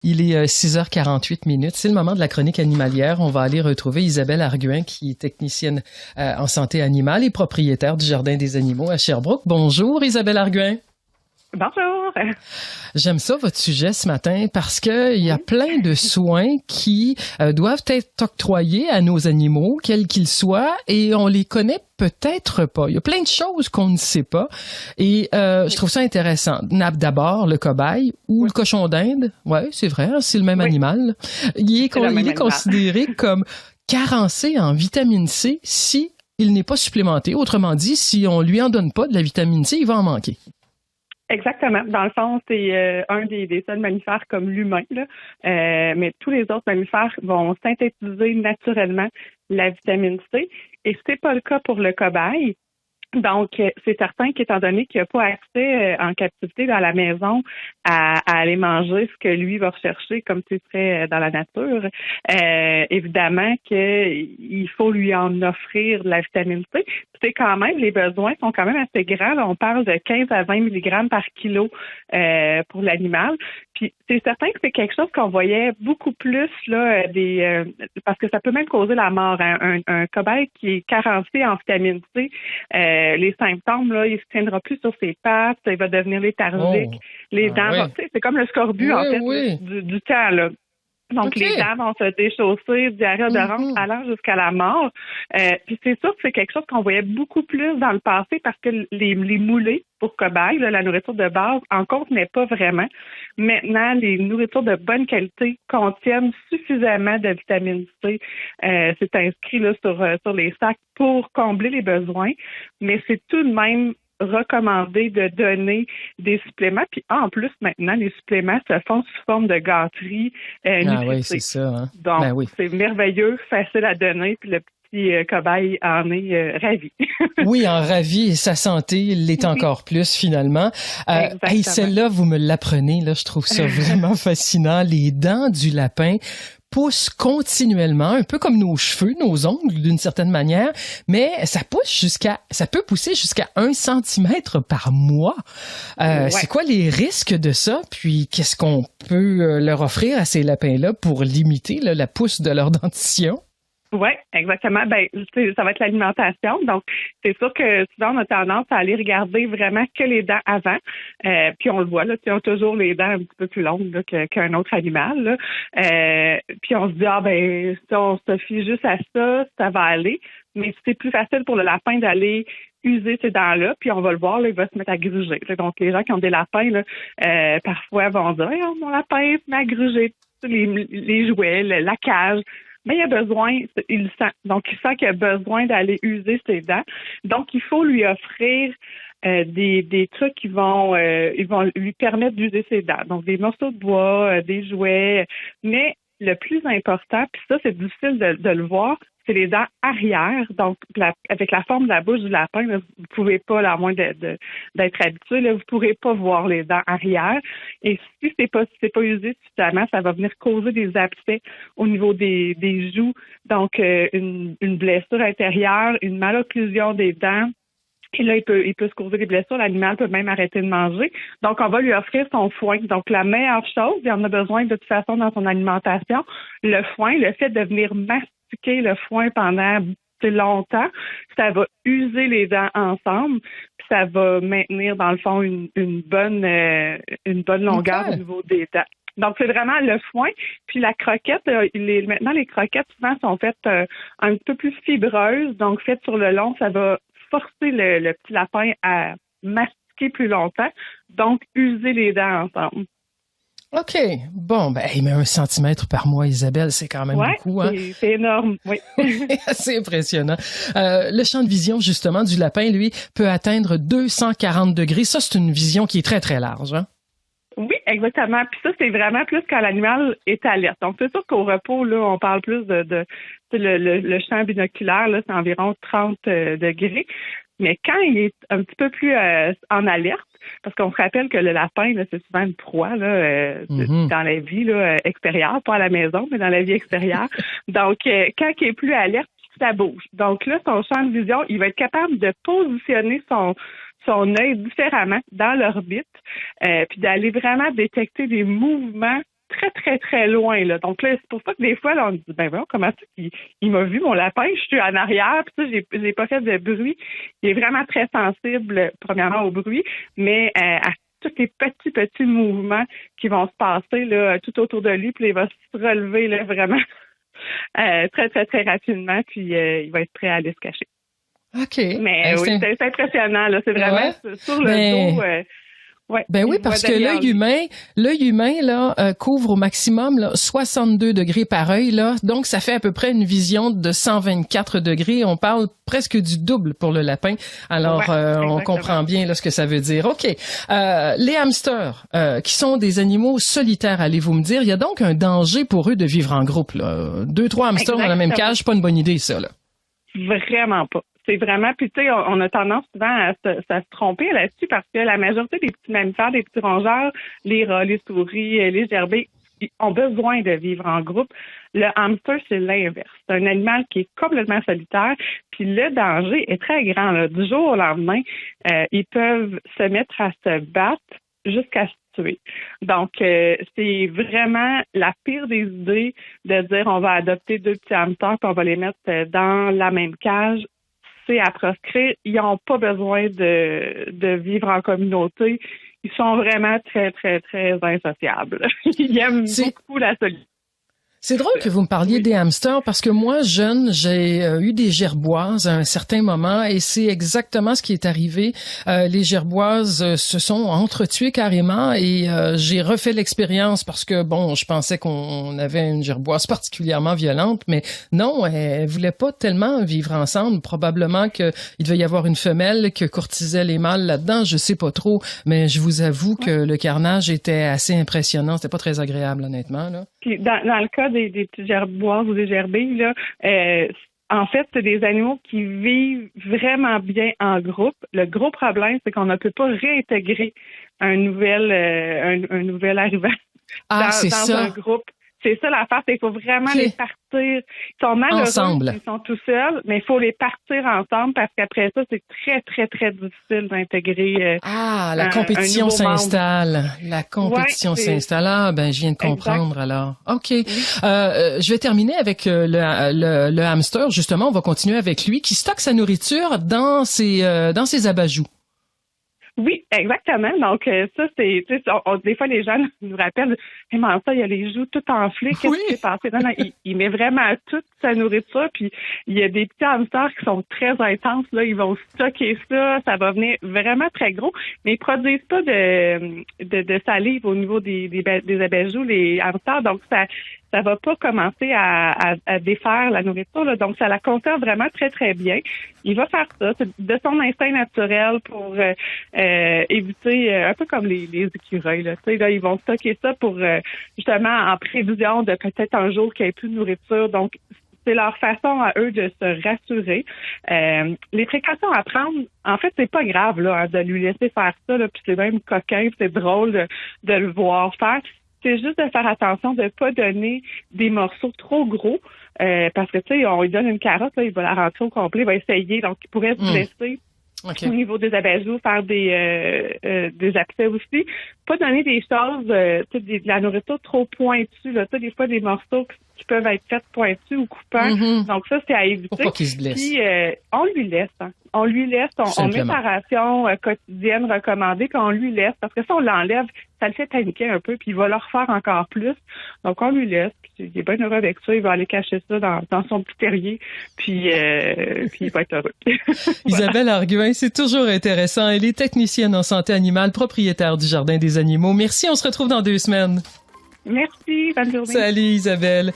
Il est 6h48. C'est le moment de la chronique animalière. On va aller retrouver Isabelle Arguin, qui est technicienne en santé animale et propriétaire du Jardin des animaux à Sherbrooke. Bonjour Isabelle Arguin. Bonjour. J'aime ça, votre sujet ce matin, parce qu'il y a plein de soins qui doivent être octroyés à nos animaux, quels qu'ils soient, et on les connaît peut-être pas. Il y a plein de choses qu'on ne sait pas. Et je trouve ça intéressant. D'abord, le cobaye ou le cochon d'Inde. Ouais, c'est vrai, hein, c'est le même animal. Il est considéré comme carencé en vitamine C si il n'est pas supplémenté. Autrement dit, si on lui en donne pas de la vitamine C, il va en manquer. Exactement. Dans le fond, c'est un des seuls mammifères comme l'humain, là. Mais tous les autres mammifères vont synthétiser naturellement la vitamine C. Et c'est pas le cas pour le cobaye. Donc, c'est certain qu'étant donné qu'il n'a pas accès en captivité dans la maison à aller manger ce que lui va rechercher comme tu serais dans la nature, évidemment qu'il faut lui en offrir de la vitamine C. C'est quand même, les besoins sont quand même assez grands. Là, on parle de 15 à 20 mg par kilo pour l'animal. Puis c'est certain que c'est quelque chose qu'on voyait beaucoup plus là parce que ça peut même causer la mort. Hein. Un cobaye qui est carencé en vitamine C, les symptômes, là, il ne se tiendra plus sur ses pattes, il va devenir léthargique, les dents, c'est comme le scorbut en fait du temps, là. Donc, les dents vont se déchausser, diarrhée odorante allant jusqu'à la mort. Puis c'est sûr que c'est quelque chose qu'on voyait beaucoup plus dans le passé parce que les moulées pour cobayes, la nourriture de base, en contenait pas vraiment. Maintenant, les nourritures de bonne qualité contiennent suffisamment de vitamine C. C'est inscrit là, sur les sacs pour combler les besoins, mais c'est tout de même recommandé de donner des suppléments. Puis en plus, maintenant, les suppléments se font sous forme de gâterie nutritive. Oui, c'est ça. Hein? Donc, c'est merveilleux, facile à donner, puis le petit cobaye en est ravi. Oui, en ravi, et sa santé l'est encore plus, finalement. Celle-là, vous me l'apprenez, là, je trouve ça vraiment fascinant. Les dents du lapin poussent continuellement, un peu comme nos cheveux, nos ongles d'une certaine manière, mais ça peut pousser jusqu'à 1 centimètre par mois. C'est quoi les risques de ça? Puis qu'est-ce qu'on peut leur offrir à ces lapins-là pour limiter la pousse de leur dentition? Oui, exactement. Ça va être l'alimentation. Donc, c'est sûr que souvent, on a tendance à aller regarder vraiment que les dents avant. Puis on le voit, là, ils ont toujours les dents un petit peu plus longues là, qu'un autre animal. Là. Puis on se dit, si on se fie juste à ça, ça va aller. Mais c'est plus facile pour le lapin d'aller user ces dents-là, puis on va le voir, là, il va se mettre à gruger. Donc, les gens qui ont des lapins, là, parfois vont dire, mon lapin se met à gruger les jouets, la cage. Mais il a besoin, il le sent. Donc, il sent qu'il a besoin d'aller user ses dents. Donc, il faut lui offrir des trucs qui vont lui permettre d'user ses dents. Donc, des morceaux de bois, des jouets. Mais le plus important, puis ça, c'est difficile de le voir, c'est les dents arrière. Donc, avec la forme de la bouche du lapin, là, vous ne pouvez pas, là, à moins d'être habitué, là, vous ne pourrez pas voir les dents arrière. Et si c'est pas usé suffisamment, ça va venir causer des abcès au niveau des joues. Donc, une blessure intérieure, une malocclusion des dents. Et là, il peut se causer des blessures. L'animal peut même arrêter de manger. Donc, on va lui offrir son foin. Donc, la meilleure chose, il en a besoin de toute façon dans son alimentation, le foin, le fait de venir mastiquer le foin pendant longtemps, ça va user les dents ensemble, puis ça va maintenir, dans le fond, une bonne longueur au niveau des dents. Donc, c'est vraiment le foin. Puis la croquette, maintenant, les croquettes, souvent, sont faites un peu plus fibreuses. Donc, faites sur le long, ça va forcer le petit lapin à mastiquer plus longtemps. Donc, user les dents ensemble. OK. Bon, mais 1 centimètre par mois, Isabelle, c'est quand même beaucoup. Hein? C'est énorme, oui. C'est impressionnant. Le champ de vision, justement, du lapin, lui, peut atteindre 240 degrés. Ça, c'est une vision qui est très, très large. Hein? Oui, exactement. Puis ça, c'est vraiment plus quand l'animal est alerte. Donc, c'est sûr qu'au repos, là, on parle plus de le champ binoculaire, là, c'est environ 30 degrés. Mais quand il est un petit peu plus en alerte, parce qu'on se rappelle que le lapin, là, c'est souvent une proie là, dans la vie là, extérieure, pas à la maison, mais dans la vie extérieure. Donc, quand il est plus alerte, ça bouge. Donc là, son champ de vision, il va être capable de positionner son œil différemment dans l'orbite, puis d'aller vraiment détecter des mouvements très, très, très loin, là. Donc là, c'est pour ça que des fois, là, on dit, ben voyons, comment ça il m'a vu, mon lapin, je suis en arrière, puis ça, j'ai pas fait de bruit. Il est vraiment très sensible, premièrement, au bruit, mais à tous les petits mouvements qui vont se passer, là, tout autour de lui, puis il va se relever, là, vraiment, très, très, très rapidement, puis il va être prêt à aller se cacher. OK. Mais oui, c'est impressionnant, là. C'est vraiment sur le dos. Ouais, ben oui, parce que l'œil humain là couvre au maximum là, 62 degrés par œil là, donc ça fait à peu près une vision de 124 degrés. On parle presque du double pour le lapin. Alors on comprend bien là ce que ça veut dire. OK. Les hamsters qui sont des animaux solitaires, allez-vous me dire, il y a donc un danger pour eux de vivre en groupe là. 2-3 hamsters dans la même cage, pas une bonne idée ça là. Vraiment pas. C'est vraiment, puis tu sais, on a tendance souvent à se tromper là-dessus parce que la majorité des petits mammifères, des petits rongeurs, les rats, les souris, les gerbés, ils ont besoin de vivre en groupe. Le hamster, c'est l'inverse. C'est un animal qui est complètement solitaire, puis le danger est très grand, là. Du jour au lendemain, ils peuvent se mettre à se battre jusqu'à se tuer. Donc, c'est vraiment la pire des idées de dire on va adopter 2 petits hamsters puis on va les mettre dans la même cage. C'est à proscrire. Ils n'ont pas besoin de vivre en communauté. Ils sont vraiment très, très, très insociables. Ils aiment beaucoup la solitude. C'est drôle que vous me parliez des hamsters parce que moi, jeune, j'ai eu des gerboises à un certain moment et c'est exactement ce qui est arrivé. Les gerboises se sont entretuées carrément et j'ai refait l'expérience parce que, bon, je pensais qu'on avait une gerboise particulièrement violente, mais non, elle voulait pas tellement vivre ensemble. Probablement qu'il devait y avoir une femelle qui courtisait les mâles là-dedans, je sais pas trop, mais je vous avoue que le carnage était assez impressionnant. C'était pas très agréable, honnêtement, là. Puis dans le cas des petits gerboises ou des gerbilles, là, en fait, c'est des animaux qui vivent vraiment bien en groupe. Le gros problème, c'est qu'on ne peut pas réintégrer un nouvel arrivant dans un groupe. C'est ça l'affaire, c'est qu'il faut vraiment les partir. Ils sont malheureux, ensemble. Ils sont tout seuls, mais il faut les partir ensemble parce qu'après ça, c'est très, très, très difficile d'intégrer la compétition s'installe. La compétition s'installe. Ah, ben, je viens de comprendre alors. OK. Oui. Je vais terminer avec le hamster. Justement, on va continuer avec lui qui stocke sa nourriture dans ses abajous. Oui, exactement. Donc, ça, c'est, tu sais, des fois, les gens nous rappellent, hey, mais ça, il a les joues tout enflées. Qu'est-ce qui s'est passé? Non, il met vraiment toute sa nourriture. Puis, il y a des petits hamsters qui sont très intenses. Là, ils vont stocker ça. Ça va venir vraiment très gros. Mais ils produisent pas de salive au niveau des abajous, les hamsters. Donc, ça va pas commencer à défaire la nourriture, là. Donc, ça la conserve vraiment très, très bien. Il va faire ça. C'est de son instinct naturel pour éviter, un peu comme les écureuils, là. Tu sais, là, ils vont stocker ça pour, justement, en prévision de peut-être un jour qu'il n'y ait plus de nourriture. Donc, c'est leur façon à eux de se rassurer. Les précautions à prendre, en fait, c'est pas grave, là, de lui laisser faire ça, là, puis c'est même coquin, puis c'est drôle de le voir faire. C'est juste de faire attention de ne pas donner des morceaux trop gros parce que, tu sais, on lui donne une carotte, là, il va la rentrer au complet, il va essayer, donc il pourrait se blesser. Okay. Au niveau des abajous, faire des abcès aussi. Pas donner des choses, de la nourriture trop pointue, là, des fois des morceaux qui peuvent être faits pointus ou coupants. Mm-hmm. Donc ça, c'est à éviter. Pour pas qu'il se blesse. Puis on lui laisse. Hein. On lui laisse, on met sa ration quotidienne recommandée, puis on lui laisse. Parce que ça, on l'enlève, ça le fait paniquer un peu, puis il va le refaire encore plus. Donc on lui laisse, puis il est bien heureux avec ça. Il va aller cacher ça dans son petit terrier, puis il va être heureux. Isabelle Arguin, c'est toujours intéressant. Elle est technicienne en santé animale, propriétaire du Jardin des animaux. Merci, on se retrouve dans 2 semaines. Merci, bonne journée. Salut Isabelle.